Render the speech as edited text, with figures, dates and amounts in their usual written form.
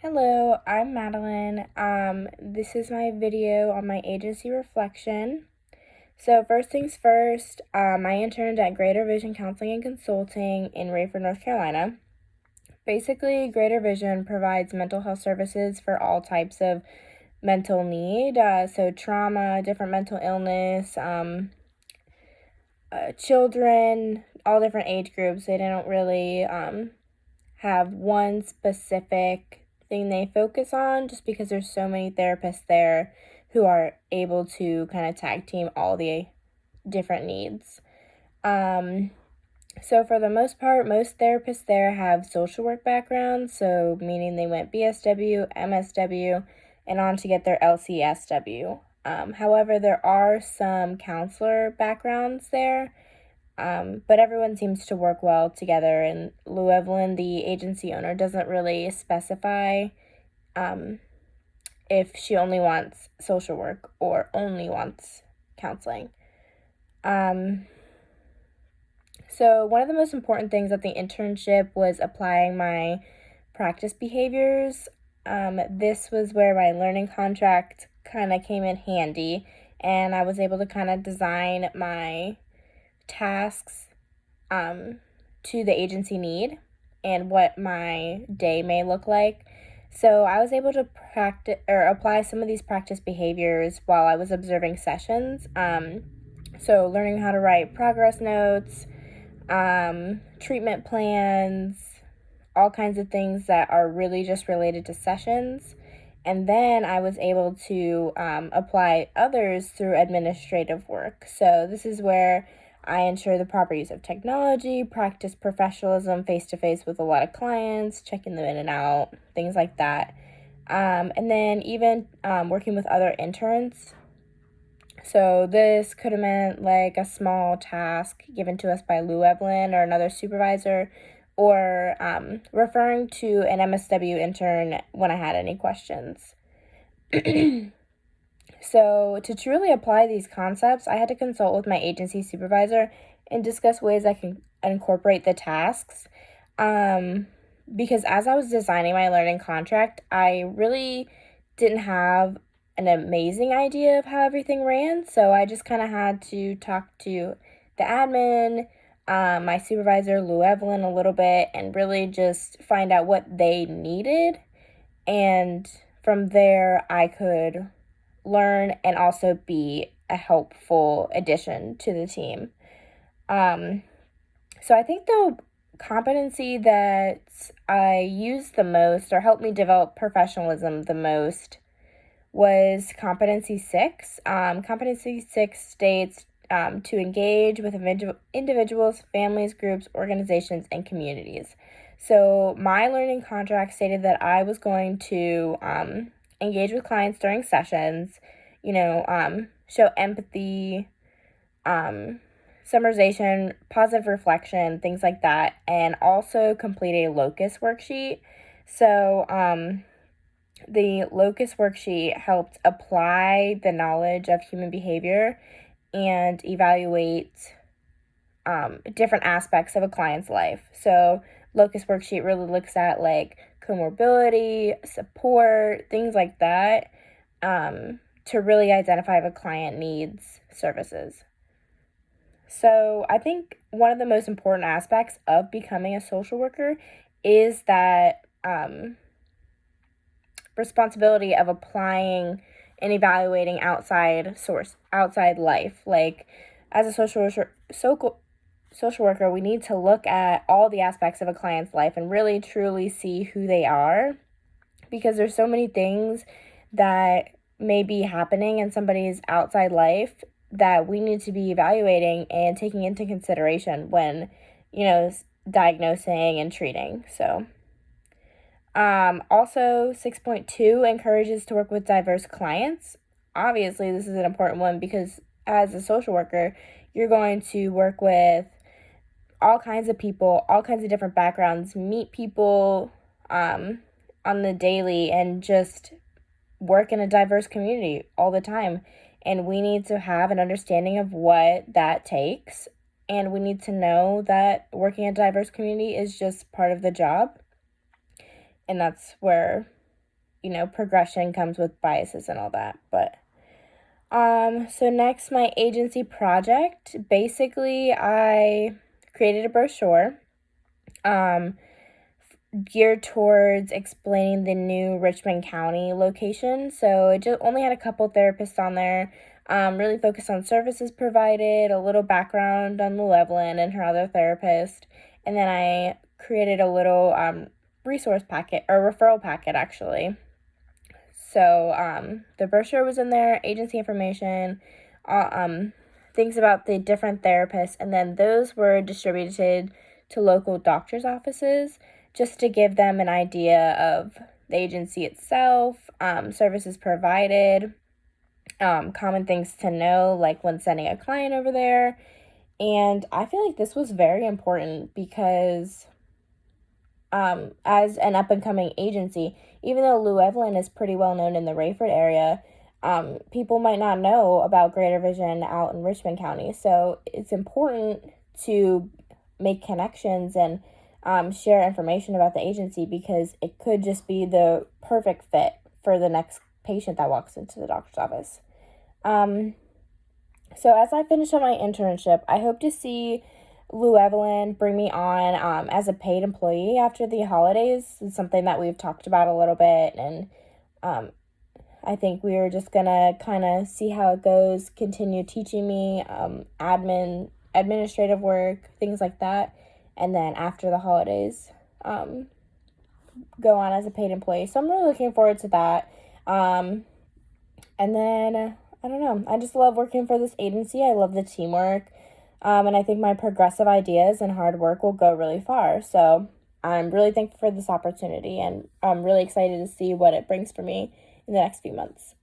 Hello, I'm Madeline. This is my video on my agency reflection. So first things first, I interned at Greater Vision Counseling and Consulting in Rayford, North Carolina. Basically, Greater Vision provides mental health services for all types of mental need, so trauma, different mental illness, children, all different age groups. They don't really have one specific thing they focus on just because there's so many therapists there who are able to kind of tag team all the different needs. So for the most part, most therapists there have social work backgrounds, so meaning they went BSW, MSW, and on to get their LCSW. However, there are some counselor backgrounds there, but everyone seems to work well together, and Lou Evelyn, the agency owner, doesn't really specify if she only wants social work or only wants counseling. So one of the most important things at the internship was applying my practice behaviors. This was where my learning contract kind of came in handy, and I was able to kind of design my tasks to the agency need and what my day may look like. So I was able to practice or apply some of these practice behaviors while I was observing sessions. So learning how to write progress notes, treatment plans, all kinds of things that are really just related to sessions. And then I was able to apply others through administrative work. So this is where I ensure the proper use of technology, practice professionalism face-to-face with a lot of clients, checking them in and out, things like that. And then even working with other interns. So this could have meant like a small task given to us by Lou Evelyn or another supervisor, or referring to an MSW intern when I had any questions. So to truly apply these concepts, I had to consult with my agency supervisor and discuss ways I can incorporate the tasks. Because as I was designing my learning contract, I really didn't have an amazing idea of how everything ran. So I just kind of had to talk to the admin, my supervisor, Lou Evelyn, a little bit, and really just find out what they needed. And from there, I could learn and also be a helpful addition to the team. So I think the competency that I used the most or helped me develop professionalism the most was competency 6. Competency 6 states to engage with individuals, families, groups, organizations, and communities. So my learning contract stated that I was going to engage with clients during sessions, show empathy, summarization, positive reflection, things like that, and also complete a locus worksheet. So the locus worksheet helped apply the knowledge of human behavior and evaluate different aspects of a client's life. So locus worksheet really looks at like comorbidity, support, things like that, to really identify if a client needs services. So I think one of the most important aspects of becoming a social worker is that responsibility of applying and evaluating outside life. Like as a social worker, we need to look at all the aspects of a client's life and really truly see who they are, because there's so many things that may be happening in somebody's outside life that we need to be evaluating and taking into consideration when, diagnosing and treating. So also 6.2 encourages to work with diverse clients. Obviously, this is an important one because as a social worker, you're going to work with all kinds of people, all kinds of different backgrounds, meet people on the daily, and just work in a diverse community all the time. And we need to have an understanding of what that takes. And we need to know that working in a diverse community is just part of the job. And that's where progression comes with biases and all that. But so next, my agency project. Basically, I created a brochure geared towards explaining the new Richmond County location. So it just only had a couple therapists on there. Really focused on services provided, a little background on Lou Evelyn and her other therapist, and then I created a little resource packet or referral packet actually. So the brochure was in there, agency information, things about the different therapists, and then those were distributed to local doctors' offices just to give them an idea of the agency itself, services provided, common things to know, like when sending a client over there. And I feel like this was very important because as an up-and-coming agency, even though Lou Evelyn is pretty well known in the Rayford area, people might not know about Greater Vision out in Richmond County. So it's important to make connections and share information about the agency because it could just be the perfect fit for the next patient that walks into the doctor's office. So as I finish up my internship, I hope to see Lou Evelyn bring me on as a paid employee after the holidays. It's something that we've talked about a little bit, and I think we are just gonna kind of see how it goes, continue teaching me administrative work, things like that, and then after the holidays, go on as a paid employee. So I'm really looking forward to that. And then, I don't know, I just love working for this agency. I love the teamwork. And I think my progressive ideas and hard work will go really far. So I'm really thankful for this opportunity, and I'm really excited to see what it brings for me in the next few months.